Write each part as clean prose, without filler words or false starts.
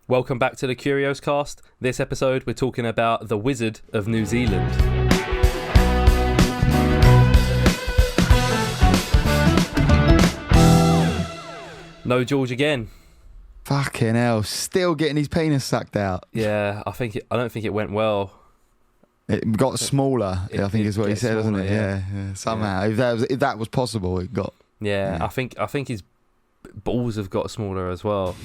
Welcome back to the Curios cast. This episode we're talking about the Wizard of New Zealand. No George again. Fucking hell, still getting his penis sucked out. Yeah, I don't think it went well. It got smaller, I think is what he said, doesn't it? Yeah. Somehow. Yeah. If that was possible, it got... Yeah, I think his balls have got smaller as well.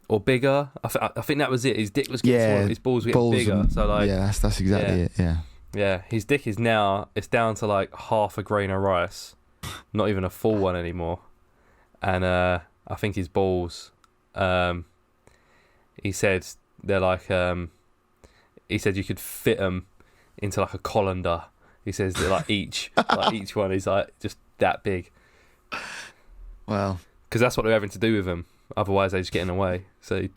Or bigger. I think that was it. His dick was getting smaller, his balls were getting bigger. So like, yeah, that's exactly it. Yeah, his dick is now, it's down to like half a grain of rice, not even a full one anymore. And I think his balls, he said they're like, he said you could fit them into like a colander. He says that like each one is like just that big. Well, because that's what they're having to do with them. Otherwise, they're just getting away. So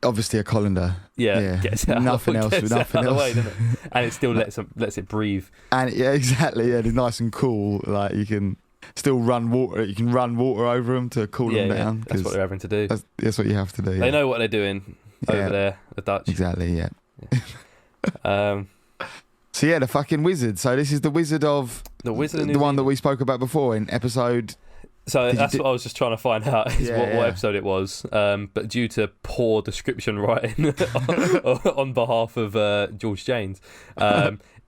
obviously a colander. Yeah. Gets it nothing else. Nothing else. Out of the way, doesn't it? And it still lets it breathe. And yeah, exactly. Yeah, it's nice and cool. Like you can still run water. You can run water over them to cool them down. Yeah, that's what they're having to do. That's what you have to do. They know what they're doing over there, the Dutch. Exactly. Yeah. So yeah, the fucking wizard. So this is the Wizard of New the one that we spoke about before in episode. So that's what I was just trying to find out is what episode it was. But due to poor description writing on behalf of George Janes,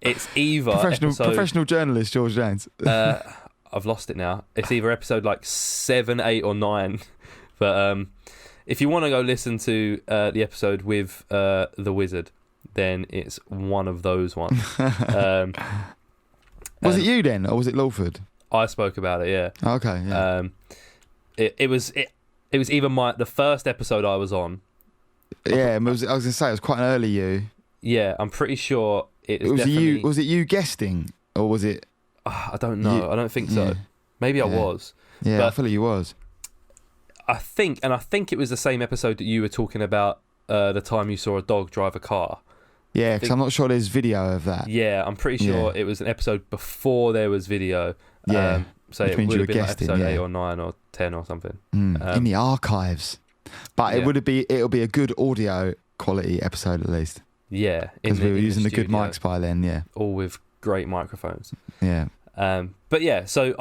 it's either professional journalist George Janes. I've lost it now. It's either episode like 7, 8, or 9. But if you want to go listen to the episode with the Wizard, then it's one of those ones. Was it you then, or was it Lawford? I spoke about it, yeah. Okay, yeah. It was either the first episode I was on. Yeah, I was going to say, it was quite an early you. Yeah, I'm pretty sure it was definitely... you. Was it you guesting, or was it... I don't know. I don't think so. Yeah. Maybe I was. Yeah, but I feel like you was. I think it was the same episode that you were talking about the time you saw a dog drive a car. Yeah, because I'm not sure there's video of that. Yeah, I'm pretty sure it was an episode before there was video. Yeah. So it would have been like episode 8 or 9 or 10 or something. In the archives. But it'll be a good audio quality episode at least. Yeah. Because we were using the good mics by then, yeah. All with great microphones. Yeah. But yeah, so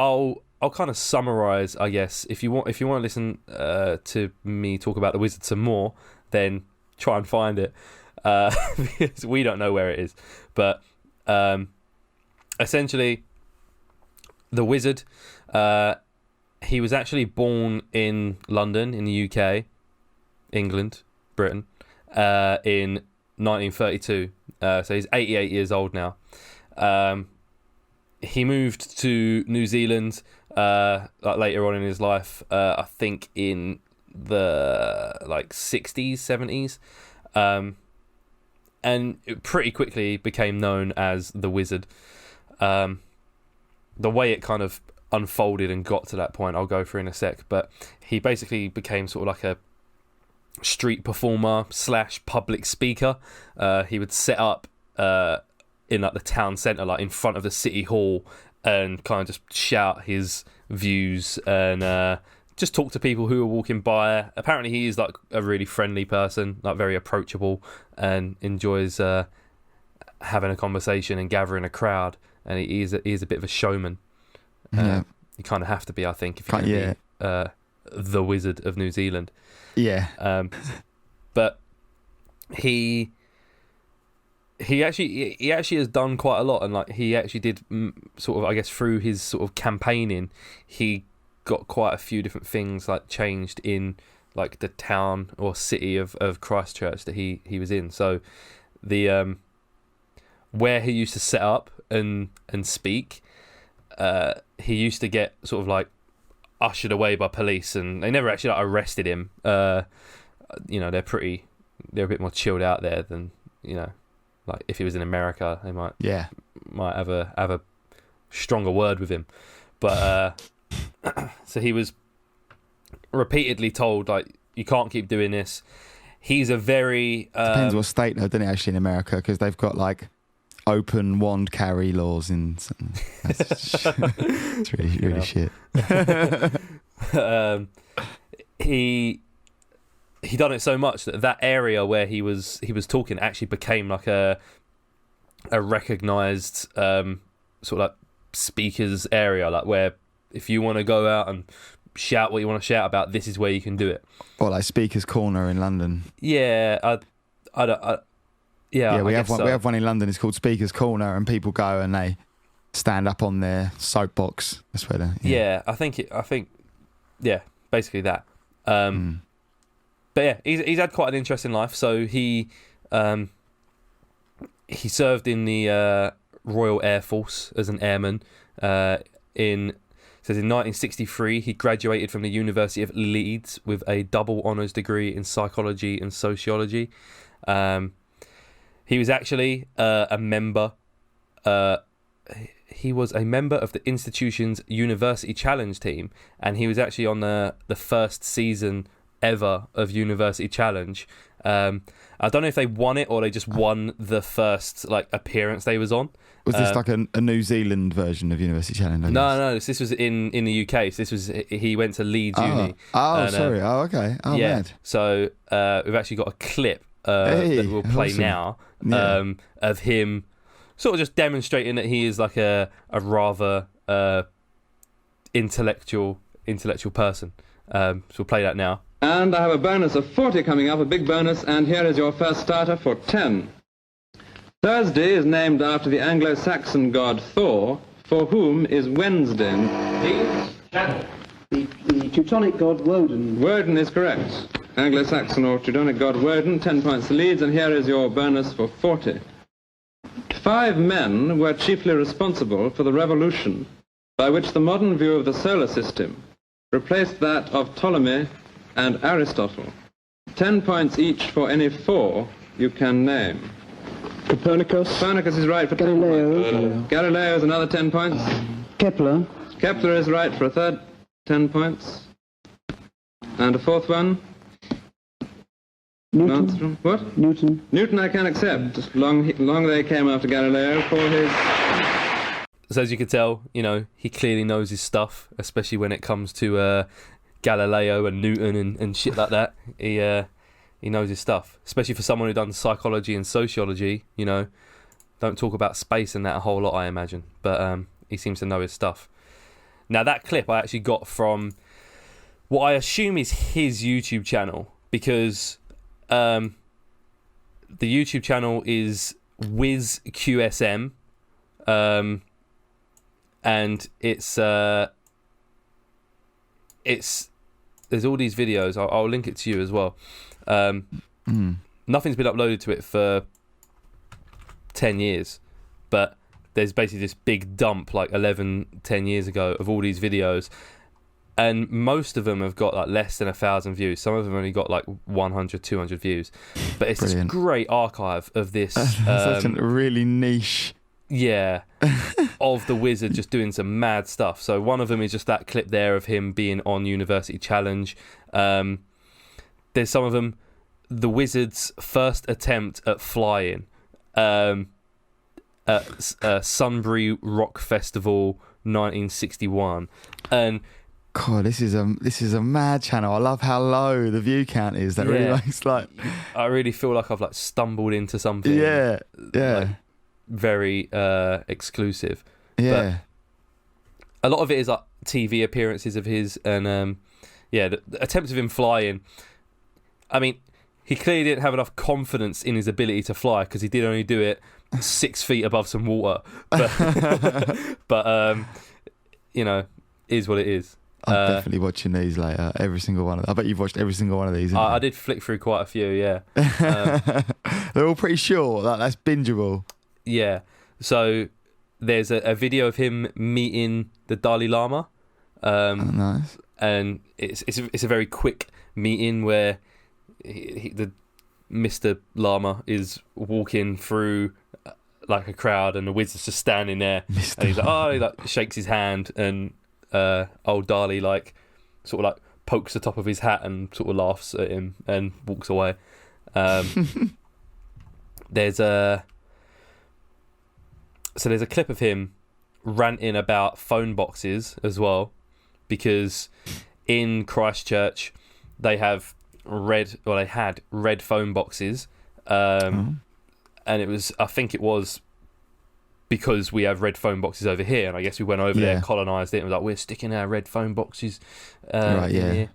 I'll kind of summarise, I guess. If you want to listen to me talk about the Wizard some more, then try and find it. Because we don't know where it is. But essentially, the Wizard, he was actually born in London, in the UK, England, Britain, in 1932. So he's 88 years old now. He moved to New Zealand later on in his life, I think in the 60s, 70s. And it pretty quickly became known as the Wizard. The way it kind of unfolded and got to that point, I'll go through in a sec. But he basically became sort of like a street performer / public speaker. He would set up in like the town centre, like in front of the city hall, and kind of just shout his views and just talk to people who were walking by. Apparently he is like a really friendly person, like very approachable, and enjoys having a conversation and gathering a crowd. And he is a bit of a showman. You kind of have to be, I think, if you're going to be the Wizard of New Zealand. Yeah. But he actually has done quite a lot, and like he actually did sort of, I guess, through his sort of campaigning, he got quite a few different things like changed in like the town or city of Christchurch that he was in. So the where he used to set up and speak, he used to get sort of like ushered away by police, and they never actually like arrested him. They're a bit more chilled out there than, like if he was in America, they might have a stronger word with him. But so he was repeatedly told, like, you can't keep doing this. He's a very depends what state though, doesn't it, actually, in America, because they've got like open wand carry laws in. It's really shit. He he done it so much that area where he was talking actually became like a recognised sort of like speakers area, like where if you want to go out and shout what you want to shout about, this is where you can do it. Or like Speakers Corner in London. Yeah, we have one. We have one in London. It's called Speakers Corner, and people go and they stand up on their soapbox. That's where they. Yeah, I think basically that. But yeah, he's had quite an interesting life. So he served in the Royal Air Force as an airman. In 1963, he graduated from the University of Leeds with a double honours degree in psychology and sociology. He was actually a member. He was a member of the institution's University Challenge team, and he was actually on the first season ever of University Challenge. I don't know if they won it or they just won the first appearance they was on. Was this like a New Zealand version of University Challenge? No. This was in the UK. So he went to Leeds Uni. Sorry. Okay. Yeah. Mad. So we've actually got a clip that we'll play now of him sort of just demonstrating that he is like a rather intellectual person. So we'll play that now. And I have a bonus of 40 coming up, a big bonus, and here is your first starter for 10. Thursday is named after the Anglo-Saxon god Thor, for whom is Wednesday. The Teutonic god Woden. Woden is correct. Anglo-Saxon or Teutonic god Woden, 10 points to Leeds, and here is your bonus for 40. 5 men were chiefly responsible for the revolution by which the modern view of the solar system replaced that of Ptolemy and Aristotle. 10 points each for any 4 you can name. Copernicus. Copernicus is right for Galileo. 10 points. Galileo is another 10 points. Kepler. Kepler is right for a third, 10 points. And a fourth one? Newton. What? Newton. Newton I can accept. Long they came after Galileo for his... So as you can tell, he clearly knows his stuff, especially when it comes to Galileo and Newton and shit like that. He knows his stuff, especially for someone who done psychology and sociology. Don't talk about space and that a whole lot, I imagine, but he seems to know his stuff. Now that clip I actually got from what I assume is his YouTube channel, because the YouTube channel is WizQSM, and it's there's all these videos. I'll link it to you as well. Nothing's been uploaded to it for 10 years, but there's basically this big dump 10 years ago of all these videos, and most of them have got less than 1,000 views. Some of them only got 100, 200 views, but it's Brilliant. This great archive of this such a really niche of the Wizard just doing some mad stuff. So one of them is just that clip there of him being on University Challenge. There's some of them, the Wizard's first attempt at flying at Sunbury Rock Festival 1961, and God, this is a mad channel. I love how low the view count is. That really makes I really feel like I've stumbled into something. Yeah. Very exclusive. Yeah. But a lot of it is TV appearances of his, and the attempts of him flying. I mean, he clearly didn't have enough confidence in his ability to fly, because he did only do it 6 feet above some water. But is what it is. I'm definitely watching these later. Every single one. I bet you've watched every single one of these. I did flick through quite a few. Yeah. They're all pretty short. That's bingeable. Yeah. So there's a video of him meeting the Dalai Lama. Nice. And it's a very quick meeting where the Mr. Lama is walking through a crowd, and the Wizard's just standing there. And he's he shakes his hand, and old Dalai pokes the top of his hat and sort of laughs at him and walks away. There's a clip of him ranting about phone boxes as well, because in Christchurch they have they had red phone boxes, and I think it was because we have red phone boxes over here, and I guess we went over there, colonised it, and was like, we're sticking our red phone boxes in here.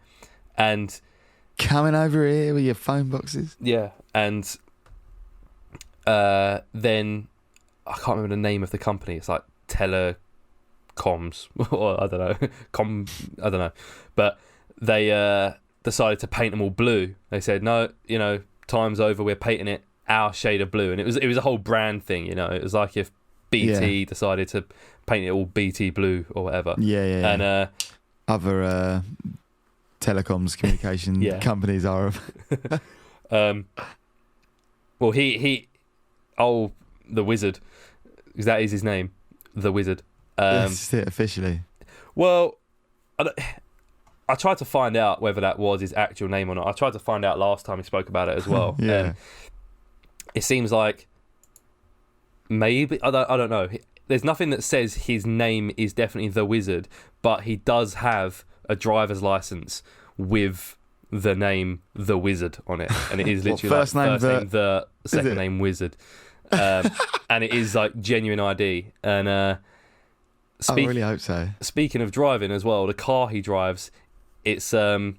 And coming over here with your phone boxes. Yeah, and then I can't remember the name of the company. It's like Telecoms, or I don't know. But they decided to paint them all blue. They said, no, time's over. We're painting it our shade of blue, and it was a whole brand thing. It was like if BT decided to paint it all BT blue or whatever. Yeah. And other telecoms communication companies are. Well, the Wizard, because that is his name, the Wizard. That's it officially. Well, I tried to find out whether that was his actual name or not. I tried to find out last time he spoke about it as well. Yeah. It seems like maybe I don't know. There's nothing that says his name is definitely the Wizard, but he does have a driver's license with the name the Wizard on it, and it is literally first name the second name Wizard, and it is like genuine ID. And I really hope so. Speaking of driving as well, the car he drives, it's a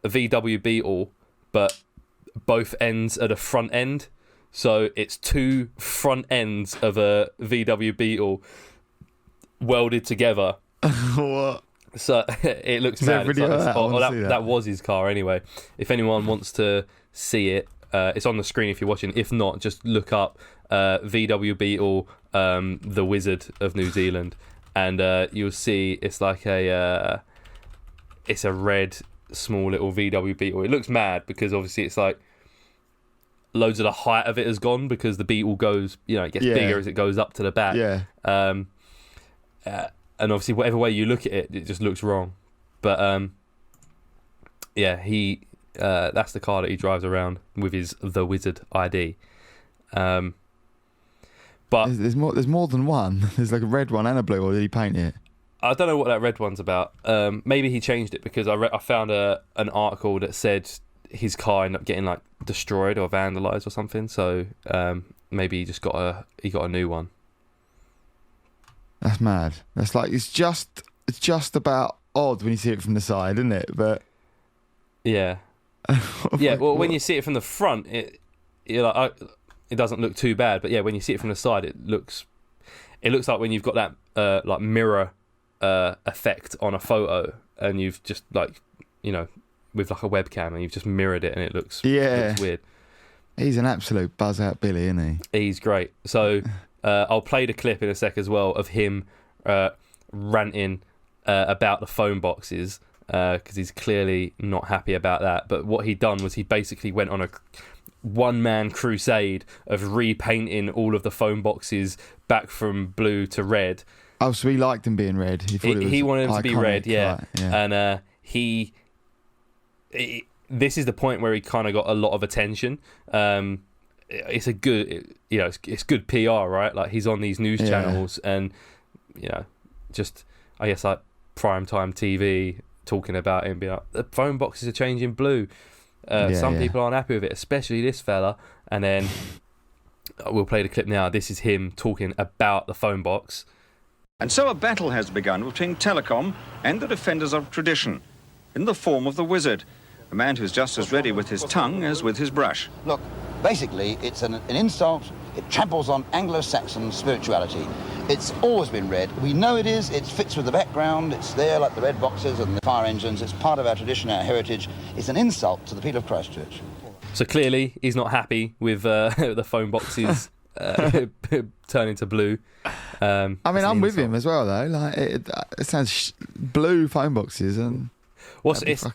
VW Beetle, but both ends are the front end. So it's two front ends of a VW Beetle welded together. What? So it looks mad. That was his car anyway. If anyone wants to see it, it's on the screen if you're watching. If not, just look up VW Beetle, the Wizard of New Zealand, and you'll see it's like it's a red small little VW Beetle. It looks mad because obviously it's like loads of the height of it has gone because the Beetle goes, it gets bigger as it goes up to the back. Yeah. And obviously, whatever way you look at it, it just looks wrong. But he that's the car that he drives around with his The Wizard ID. But there's more than one. There's like a red one and a blue. Or did he paint it? I don't know what that red one's about. Maybe he changed it because I found an article that said his car ended up getting like destroyed or vandalised or something. So maybe he just got a new one. That's mad. That's like it's just about odd when you see it from the side, isn't it? But yeah, yeah. Well, when you see it from the front, it doesn't look too bad. But yeah, when you see it from the side, it looks like when you've got that like mirror effect on a photo, and you've just like with like a webcam, and you've just mirrored it, and it looks weird. He's an absolute buzz out Billy, isn't he? He's great. So. I'll play the clip in a sec as well of him ranting about the phone boxes because he's clearly not happy about that. But what he'd done was he basically went on a one-man crusade of repainting all of the phone boxes back from blue to red. Oh, so he liked them being red. He wanted them to be red, yeah. Right, yeah. And this is the point where he kind of got a lot of attention. It's a good, it's good PR, right? Like he's on these news channels, and just I guess like primetime TV talking about him, being like the phone boxes are changing blue. Some people aren't happy with it, especially this fella. And then we'll play the clip now. This is him talking about the phone box. And so a battle has begun between Telecom and the defenders of tradition, in the form of the Wizard, a man who's just as ready with his tongue as with his brush. Look, basically, it's an insult. It tramples on Anglo-Saxon spirituality. It's always been red. We know it is. It fits with the background. It's there like the red boxes and the fire engines. It's part of our tradition, our heritage. It's an insult to the people of Christchurch. So clearly, he's not happy with the phone boxes turning to blue. I mean, I'm with him as well, though. Like it sounds blue phone boxes, and it's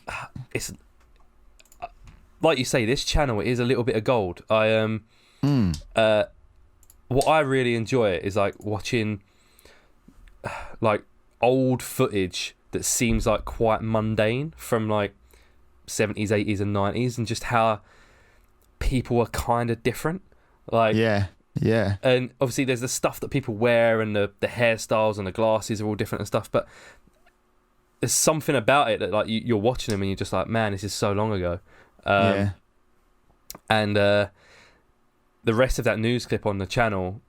like you say, this channel is a little bit of gold. What I really enjoy is like watching like old footage that seems like quite mundane from like 70s, 80s and 90s, and just how people are kind of different. Like yeah. And obviously there's the stuff that people wear, and the hairstyles and the glasses are all different and stuff, but there's something about it that like you're watching them and you're just like, man, this is so long ago. And the rest of that news clip on the channel,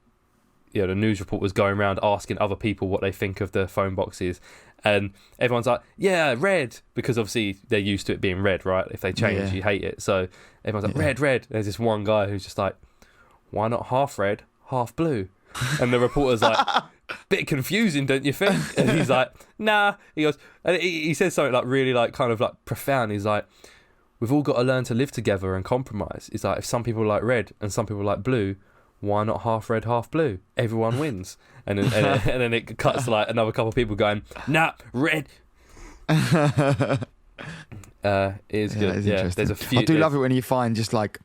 the news report was going around asking other people what they think of the phone boxes. And everyone's like, yeah, red, because obviously they're used to it being red, right? If they change, you hate it. So everyone's like, red. There's this one guy who's just like, why not half red, half blue? And the reporter's like, bit confusing, don't you think? And he's like, nah. He goes, and he says something like really like kind of like profound. He's like, we've all got to learn to live together and compromise. He's like, if some people like red and some people like blue, why not half red, half blue? Everyone wins. And then it cuts to like another couple of people going, nah, red. It is good. Yeah, there's a few. I do love it when you find just like,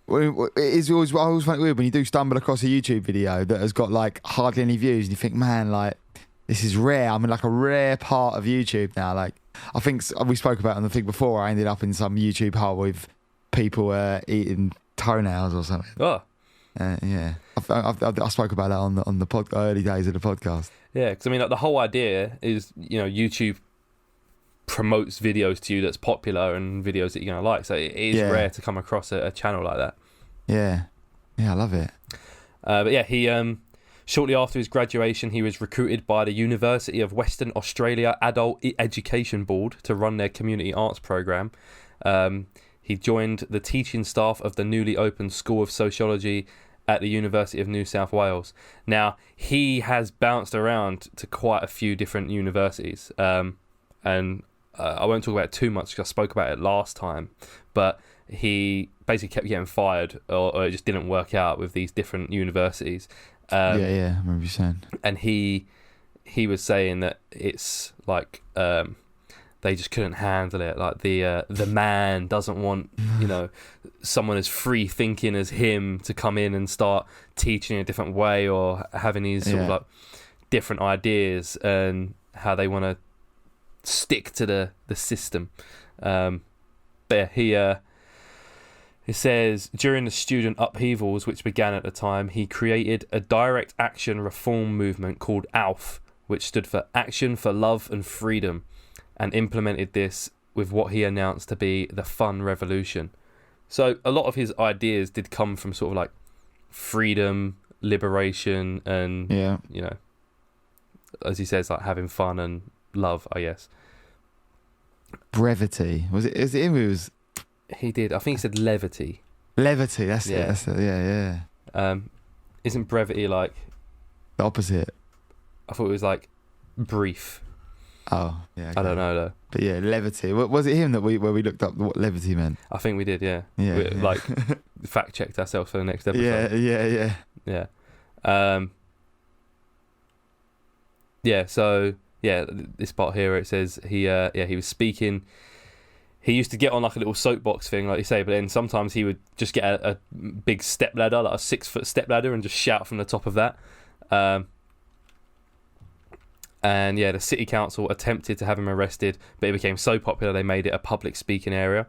it's always, I always find it weird when you do stumble across a YouTube video that has got like hardly any views and you think, man, like this is rare. I'm in like a rare part of YouTube now. Like I think we spoke about it on the thing before. I ended up in some YouTube hole with people eating toenails or something. Oh. Yeah, I spoke about that on the early days of the podcast. Yeah, because I mean, like the whole idea is, YouTube promotes videos to you that's popular and videos that you're gonna like. So it is rare to come across a channel like that. Yeah, I love it. But yeah, he shortly after his graduation, he was recruited by the University of Western Australia Adult Education Board to run their community arts program. He joined the teaching staff of the newly opened School of Sociology at the University of New South Wales. Now, he has bounced around to quite a few different universities. And I won't talk about it too much because I spoke about it last time. But he basically kept getting fired or it just didn't work out with these different universities. I remember you saying. And he was saying that it's like... they just couldn't handle it. Like the man doesn't want, someone as free thinking as him to come in and start teaching in a different way or having these sort of like different ideas and how they want to stick to the system. But yeah, it says during the student upheavals which began at the time, he created a direct action reform movement called ALF, which stood for Action for Love and Freedom, and implemented this with what he announced to be the fun revolution. So a lot of his ideas did come from sort of like freedom, liberation, and as he says, like having fun and love, I guess. Brevity. Is it him who was... He did. I think he said levity. Levity, that's it. That's it. Yeah. Isn't brevity like... The opposite? I thought it was like brief. Oh, yeah. Okay. I don't know though. But yeah, levity. Was it him where we looked up what levity meant? I think we did, yeah. Yeah. Like fact checked ourselves for the next episode. Yeah. So this part here it says he was speaking. He used to get on like a little soapbox thing, like you say, but then sometimes he would just get a big step ladder, like a 6-foot step ladder, and just shout from the top of that. And the city council attempted to have him arrested, but it became so popular they made it a public speaking area.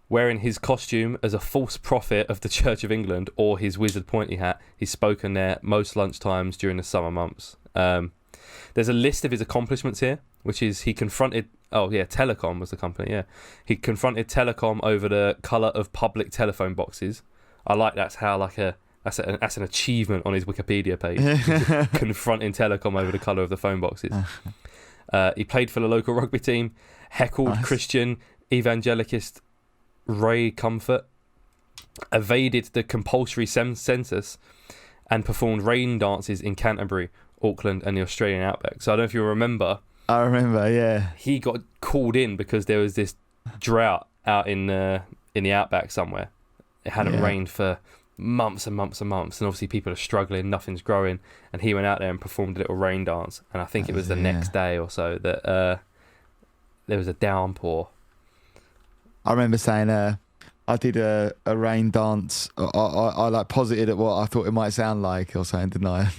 Wearing his costume as a false prophet of the Church of England or his wizard pointy hat, he's spoken there most lunchtimes during the summer months. There's a list of his accomplishments here, which is he confronted... Telecom was the company, yeah. He confronted Telecom over the colour of public telephone boxes. I like that's how like that's an achievement on his Wikipedia page. Confronting Telecom over the colour of the phone boxes. He played for the local rugby team, heckled Christian evangelicist Ray Comfort, evaded the compulsory census, and performed rain dances in Canterbury, Auckland, and the Australian outback. So I don't know if you remember. I remember, yeah. He got called in because there was this drought out in the outback somewhere. It hadn't rained for months and months and months, and obviously people are struggling, nothing's growing, and he went out there and performed a little rain dance, and I think it was the next day or so that there was a downpour. I remember saying I did a rain dance. I like posited at what I thought it might sound like or something, didn't I?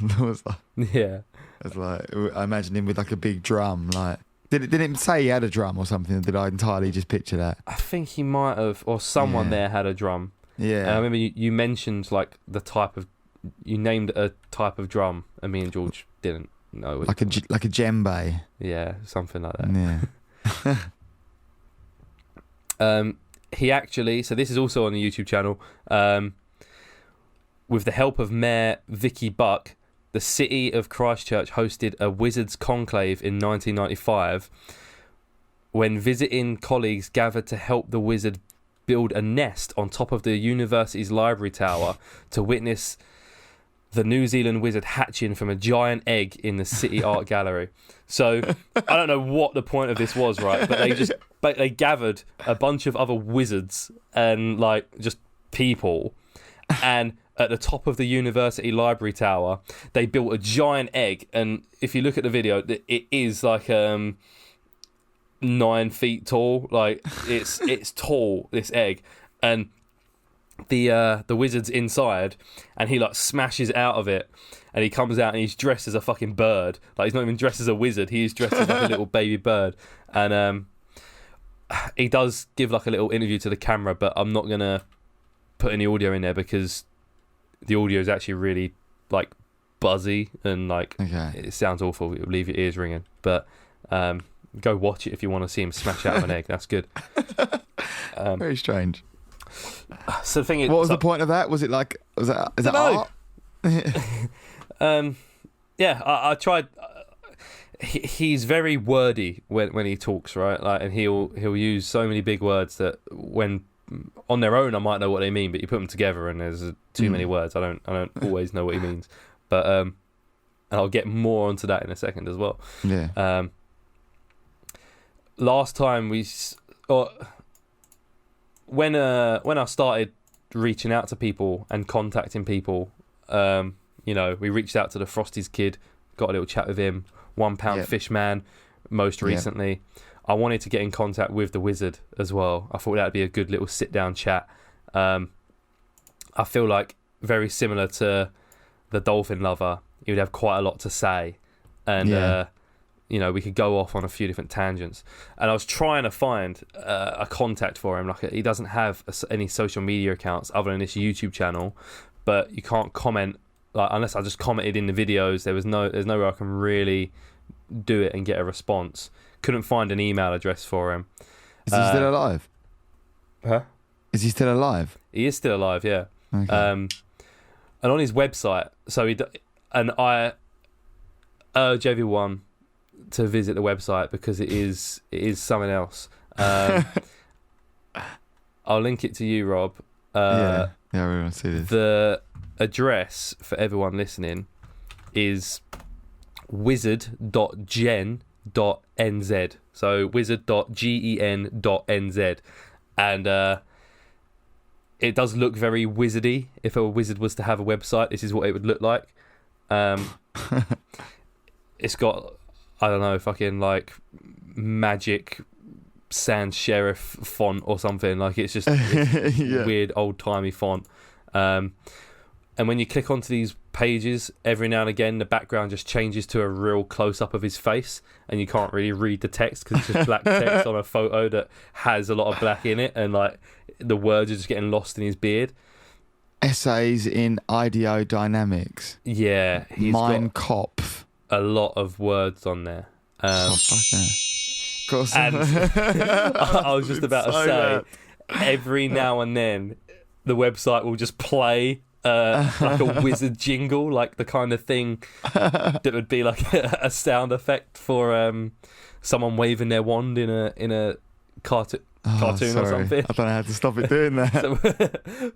I was like, I imagined him with like a big drum. Like, did it say he had a drum or something? Or did I entirely just picture that? I think he might have, or someone there had a drum. Yeah. And I remember you mentioned like you named a type of drum, and me and George didn't know. Like a djembe. Yeah, something like that. He actually, so this is also on the YouTube channel, with the help of Mayor Vicky Buck, the city of Christchurch hosted a Wizards conclave in 1995 when visiting colleagues gathered to help the wizard build a nest on top of the university's library tower to witness the New Zealand wizard hatching from a giant egg in the city art gallery. So I don't know what the point of this was, right? But they gathered a bunch of other wizards and like just people, and at the top of the university library tower, they built a giant egg. And if you look at the video, it is like 9 feet tall. Like it's tall, this egg. And the wizard's inside, and he like smashes out of it, and he comes out and he's dressed as a fucking bird. Like, he's not even dressed as a wizard, he is dressed as like a little baby bird. And he does give like a little interview to the camera, but I'm not gonna put any audio in there because the audio is actually really like buzzy and like it sounds awful. It will leave your ears ringing. But go watch it if you want to see him smash out of an egg. That's good. Very strange. So the thing is, what was the point of that? Was it like, is that art? Yeah, I tried. He's very wordy when he talks, right? Like, and he'll use so many big words that when on their own I might know what they mean, but you put them together and there's too many words. I don't always know what he means. But and I'll get more onto that in a second as well. Yeah. Last time when I started reaching out to people and contacting people, we reached out to the Frosties kid, got a little chat with him. £1 Fish Man, most recently. I wanted to get in contact with the wizard as well. I thought that'd be a good little sit down chat. I feel like very similar to the dolphin lover, he would have quite a lot to say, and we could go off on a few different tangents. And I was trying to find a contact for him. Like, he doesn't have any social media accounts other than this YouTube channel, but you can't comment unless I just commented in the videos. There's no way I can really do it and get a response. Couldn't find an email address for him. Is he still alive? Huh? Is he still alive? He is still alive, yeah. Okay. And on his website, and I urge everyone to visit the website because it is something else. I'll link it to you, Rob. Yeah, we want to see this. The address for everyone listening is wizard.gen.nz. So wizard.gen.nz. And it does look very wizardy. If a wizard was to have a website, this is what it would look like. It's got, I don't know, fucking like magic sans serif font or something. Like, it's just weird old timey font. And when you click onto these pages, every now and again the background just changes to a real close up of his face, and you can't really read the text because it's just black text on a photo that has a lot of black in it, and like the words are just getting lost in his beard. Essays in ideodynamics. Yeah, he's Mein got Kopf. a lot of words on there. Fuck yeah. Of course. And I was just about to say, every now and then the website will just play like a wizard jingle, like the kind of thing that would be like a sound effect for someone waving their wand in a cartoon or something. I don't know how to stop it doing that.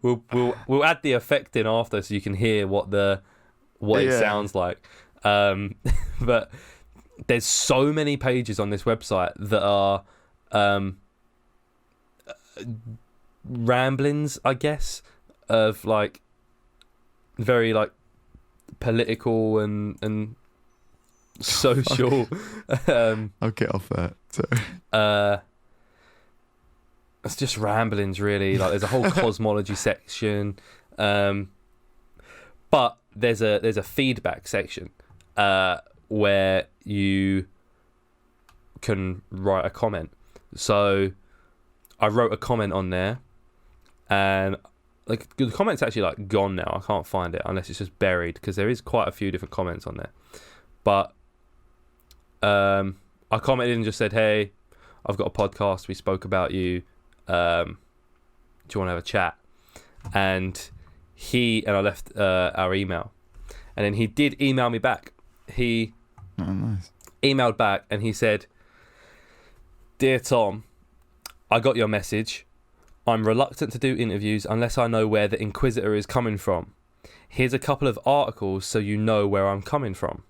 So we'll add the effect in after so you can hear what it sounds like. But there's so many pages on this website that are ramblings, I guess, of like very like political and social. I'll get off that. So. It's just ramblings, really. Like, there's a whole cosmology section, but there's a feedback section where you can write a comment. So I wrote a comment on there, and like the comment's actually like gone now. I can't find it unless it's just buried, because there is quite a few different comments on there. But I commented and just said, "Hey, I've got a podcast. We spoke about you. do you want to have a chat? And I left our email, and then he did email me back. He nice. emailed back and he said, "Dear Tom, I got your message. I'm reluctant to do interviews unless I know where the Inquisitor is coming from. Here's a couple of articles so you know where I'm coming from."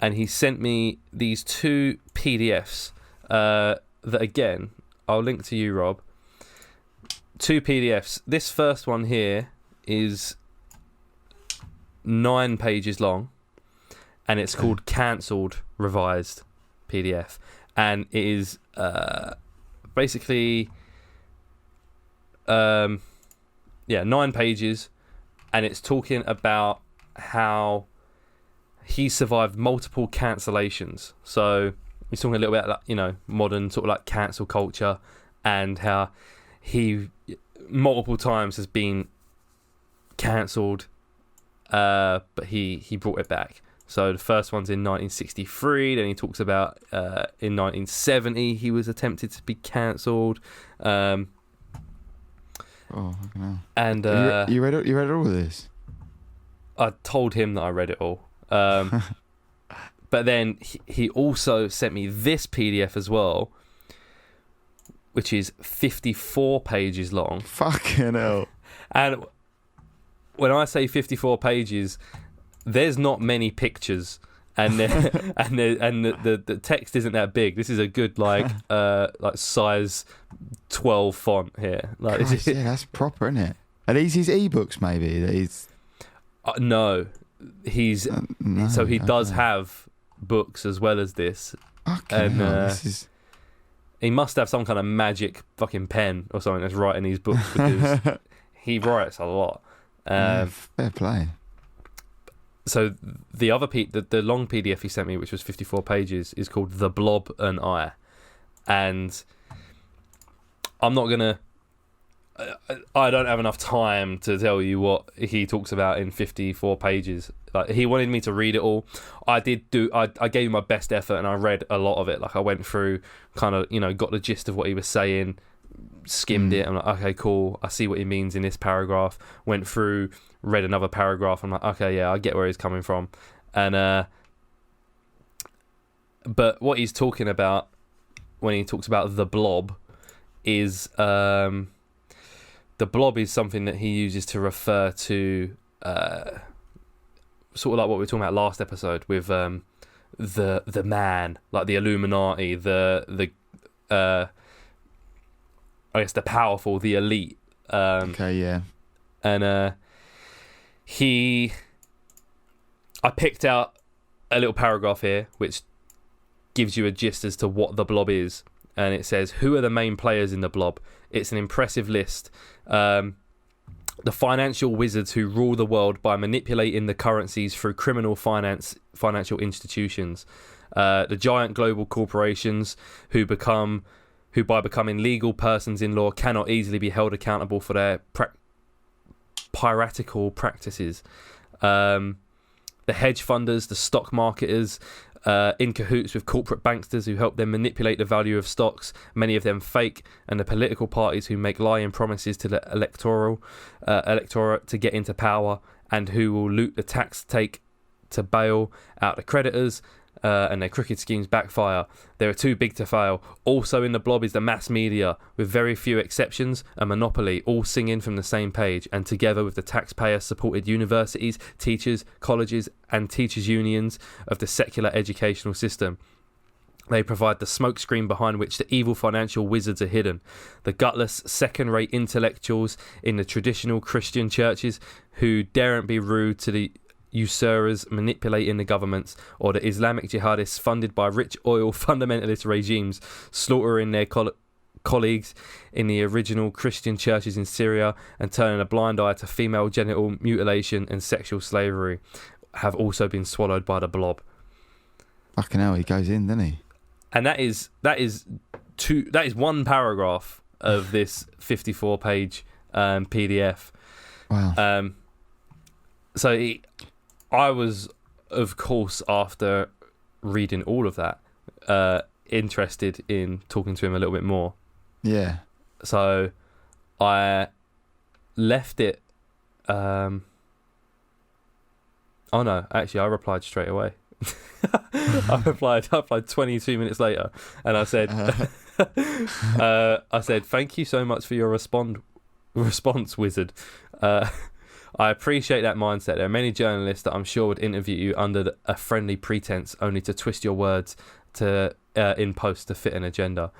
And he sent me these 2 PDFs that, again, I'll link to you, Rob. 2 PDFs. This first one here is 9 pages long, and it's called Cancelled Revised PDF. And it is basically 9 pages, and it's talking about how he survived multiple cancellations. So he's talking a little bit about, modern sort of like cancel culture, and how he multiple times has been cancelled, but he brought it back. So the first one's in 1963. Then he talks about in 1970 he was attempted to be cancelled. Oh, fucking hell. And you read all of this? I told him that I read it all. But then he also sent me this PDF as well, which is 54 pages long. Fucking hell. And when I say 54 pages, there's not many pictures, and the text isn't that big. This is a good like size 12 font here. Like, Christ, yeah, that's proper, isn't it? Are these his ebooks maybe that he's? No, he's No, so he does okay. have books as well as this, Fucking hell, this is. he must have some kind of magic fucking pen or something that's writing these books, because he writes a lot. Yeah, fair play. So the other the long PDF he sent me, which was 54 pages, is called The Blob and I. And I'm not going to... I don't have enough time to tell you what he talks about in 54 pages. Like, he wanted me to read it all. I gave him my best effort, and I read a lot of it. Like, I went through, kind of, got the gist of what he was saying, skimmed it. I'm like, okay, cool. I see what he means in this paragraph. Went through, read another paragraph. I'm like, okay, yeah, I get where he's coming from. And but what he's talking about when he talks about the blob is the blob is something that he uses to refer to sort of like what we were talking about last episode with the man, like the Illuminati, the I guess the powerful, the elite. Okay, yeah. And I picked out a little paragraph here which gives you a gist as to what the blob is. And it says, who are the main players in the blob? It's an impressive list. The financial wizards who rule the world by manipulating the currencies through criminal financial institutions. The giant global corporations who by becoming legal persons in law cannot easily be held accountable for their piratical practices. The hedge funders, the stock marketers, in cahoots with corporate banksters who help them manipulate the value of stocks, many of them fake, and the political parties who make lying promises to the electorate to get into power, and who will loot the tax take to bail out the creditors, and their crooked schemes backfire. They are too big to fail. Also in the blob is the mass media, with very few exceptions, a monopoly, all singing from the same page, and together with the taxpayer-supported universities, teachers, colleges, and teachers' unions of the secular educational system. They provide the smokescreen behind which the evil financial wizards are hidden. The gutless, second-rate intellectuals in the traditional Christian churches who daren't be rude to the usurers manipulating the governments, or the Islamic jihadists funded by rich oil fundamentalist regimes slaughtering their colleagues in the original Christian churches in Syria and turning a blind eye to female genital mutilation and sexual slavery, have also been swallowed by the blob. Fucking hell, he goes in, doesn't he? And that is one paragraph of this 54-page PDF. Wow. I was, of course, after reading all of that, interested in talking to him a little bit more. Yeah. So I left it. Oh no, actually, I replied straight away. I replied 22 minutes later, and I said, thank you so much for your response, wizard. I appreciate that mindset. There are many journalists that I'm sure would interview you under a friendly pretense, only to twist your words to in post to fit an agenda.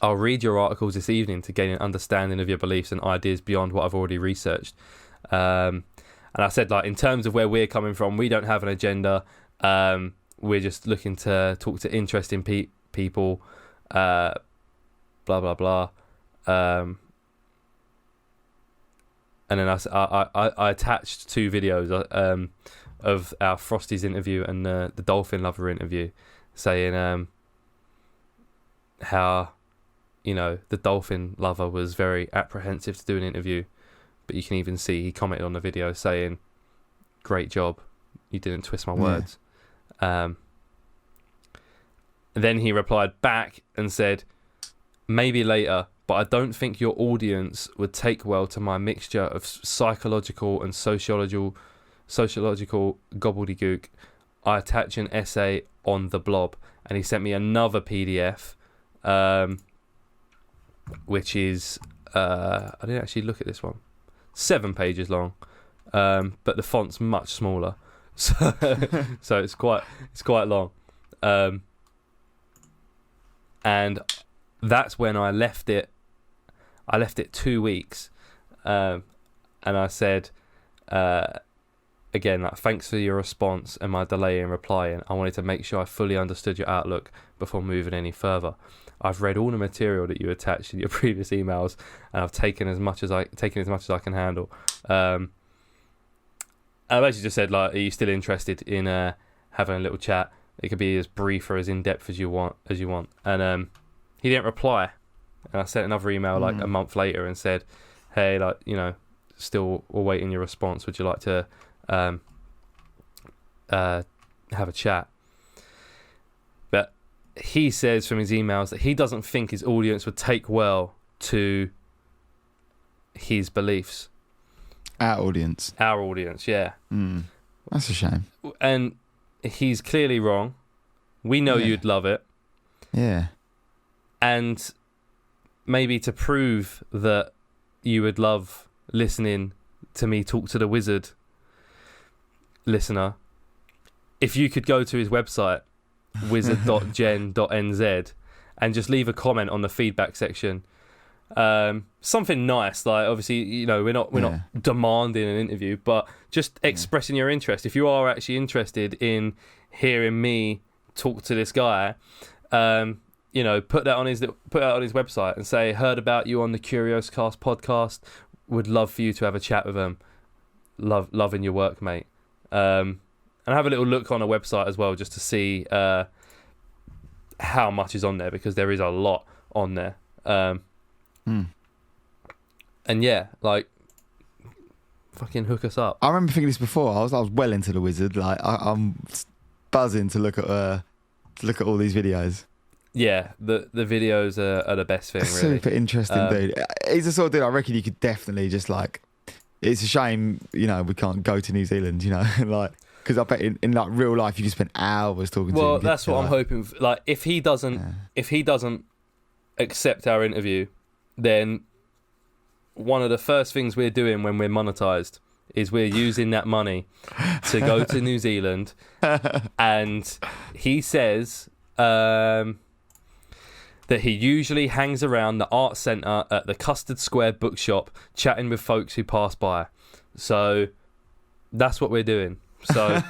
I'll read your articles this evening to gain an understanding of your beliefs and ideas beyond what I've already researched. And I said, like, in terms of where we're coming from, we don't have an agenda. We're just looking to talk to interesting people. Blah blah blah. And then I attached 2 videos of our Frosties interview and the Dolphin Lover interview, saying how, you know, the Dolphin Lover was very apprehensive to do an interview, but you can even see he commented on the video saying, "Great job, you didn't twist my words." And then he replied back and said, "Maybe later, but I don't think your audience would take well to my mixture of psychological and sociological gobbledygook. I attach an essay on the blob." And he sent me another PDF, which is I didn't actually look at this one, 7 pages long, but the font's much smaller, so it's quite long, and that's when I left it. I left it 2 weeks, and I said, again, like, thanks for your response and my delay in replying. I wanted to make sure I fully understood your outlook before moving any further. I've read all the material that you attached in your previous emails, and I've taken as much as I can handle. I basically just said, like, are you still interested in having a little chat? It could be as brief or as in depth as you want. And he didn't reply. And I sent another email like a month later and said, hey, like, you know, still awaiting your response. Would you like to have a chat? But he says from his emails that he doesn't think his audience would take well to his beliefs. Our audience, yeah. That's a shame. And he's clearly wrong. We know you'd love it. Yeah. And maybe to prove that you would love listening to me talk to the wizard, listener, if you could go to his website, wizard.gen.nz, and just leave a comment on the feedback section, something nice, like, obviously, you know, we're not demanding an interview, but just expressing your interest. If you are actually interested in hearing me talk to this guy, you know, put that on his website and say, heard about you on the Curios Cast podcast, would love for you to have a chat with him, loving your work, mate. And have a little look on a website as well, just to see how much is on there, because there is a lot on there. And yeah, like, fucking hook us up. I remember thinking this before. I was well into the wizard. Like, I'm buzzing to look at all these videos. Yeah, the videos are the best thing, really. Super interesting dude. He's the sort of dude I reckon you could definitely just, like, it's a shame, you know, we can't go to New Zealand, you know, like, because I bet in like real life you could spend hours talking to him. Well, that's what I'm hoping. Like, if he doesn't accept our interview, then one of the first things we're doing when we're monetized is we're using that money to go to New Zealand. And he says that he usually hangs around the art centre at the Custard Square bookshop chatting with folks who pass by. So that's what we're doing. So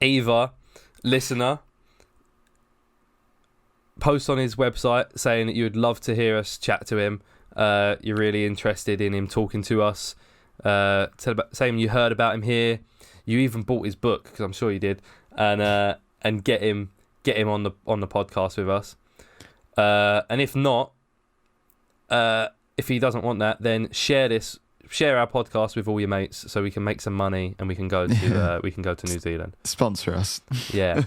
either, listener, post on his website saying that you would love to hear us chat to him. You're really interested in him talking to us. Saying you heard about him here. You even bought his book, because I'm sure you did, and get him on the podcast with us. And if not, if he doesn't want that, then share our podcast with all your mates, so we can make some money and we can go to New Zealand. Sponsor us. Yeah.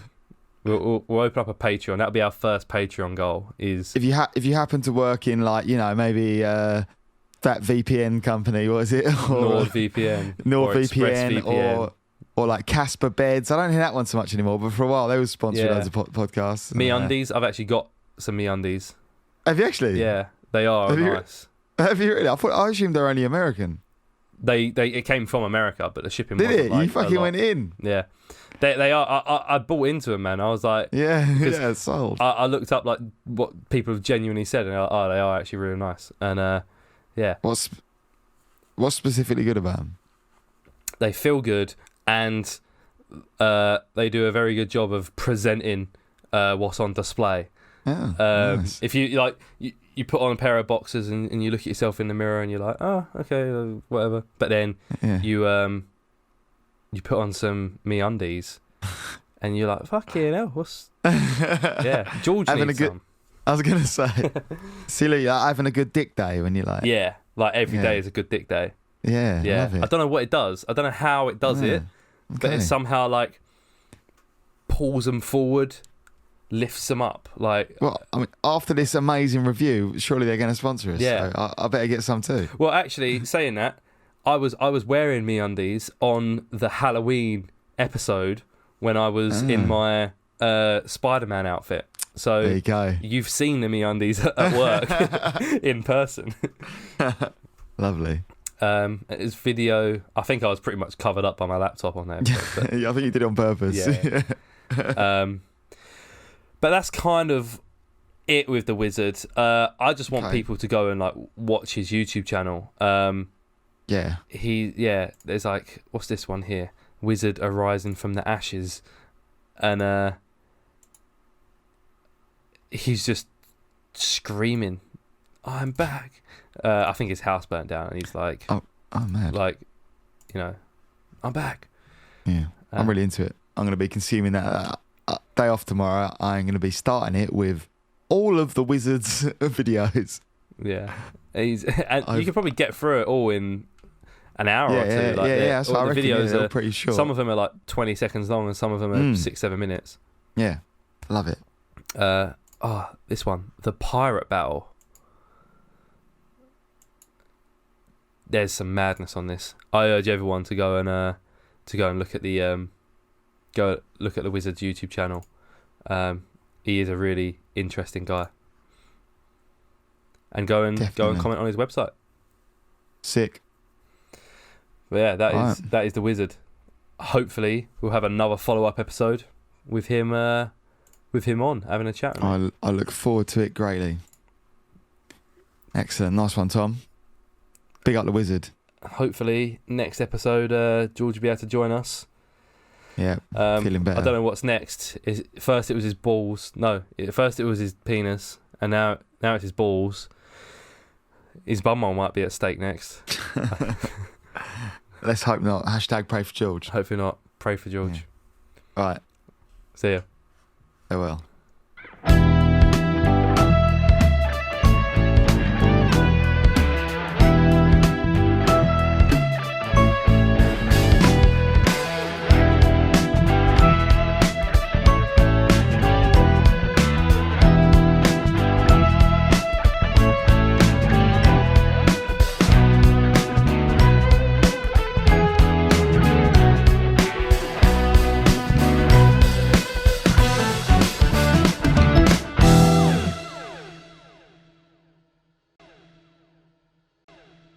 We'll open up a Patreon. That'll be our first Patreon goal. Is If you happen to work in like maybe that VPN company, what is it? NordVPN, NordVPN, or like Casper Beds. I don't hear that one so much anymore, but for a while they was sponsored loads of podcasts. MeUndies. I've actually got some MeUndies. Have you actually? Yeah, they are nice. Have you really? I assumed they're only American. It came from America, but the shipping wasn't. Did it? You fucking went in. Yeah. They are. I bought into them, man. I was like, yeah, sold. I looked up like what people have genuinely said, and they are actually really nice. And yeah, what's specifically good about them? They feel good, and they do a very good job of presenting what's on display. Yeah, nice. If you like, you put on a pair of boxers and you look at yourself in the mirror and you're like, oh, okay, whatever. But then you put on some MeUndies and you're like, fucking hell, what's... Yeah, George needs some. I was going to say, silly, like having a good dick day when you're like... Yeah, like every day is a good dick day. Yeah, love it. I don't know what it does. I don't know how it does it, but it somehow like pulls them forward, lifts them up. Like, well, I mean, after this amazing review, surely they're going to sponsor us. Yeah, so I better get some too. Well, actually, saying that, I was wearing MeUndies on the Halloween episode when I was in my Spider-Man outfit. So there you go. You've seen the MeUndies at work in person. Lovely. It's video. I think I was pretty much covered up by my laptop on there. But, yeah, I think you did it on purpose. Yeah. But that's kind of it with the Wizard. I just want people to go and like watch his YouTube channel. There's like, what's this one here? Wizard arising from the ashes, and he's just screaming, "I'm back!" I think his house burnt down, and he's like, "Oh man!" Like, I'm back. Yeah, I'm really into it. I'm going to be consuming that day off tomorrow. I'm going to be starting it with all of the Wizard's videos. Yeah, you can probably get through it all in an hour or two. That's what I reckon. The videos are pretty short. Some of them are like 20 seconds long, and some of them are 6-7 minutes. Yeah, love it. This one, the pirate battle. There's some madness on this. I urge everyone to go and look at the Wizard's YouTube channel. He is a really interesting guy. And go and comment on his website. Sick. But yeah, that is the Wizard. Hopefully, we'll have another follow-up episode with him on having a chat. I look forward to it greatly. Excellent, nice one, Tom. Big up the Wizard. Hopefully, next episode, George will be able to join us. Yeah, feeling better. I don't know what's next. First it was his balls. No, first it was his penis, and now it's his balls. His bumhole might be at stake next. Let's hope not. # pray for George. Hopefully not. Pray for George. Yeah. All right. See ya. Farewell.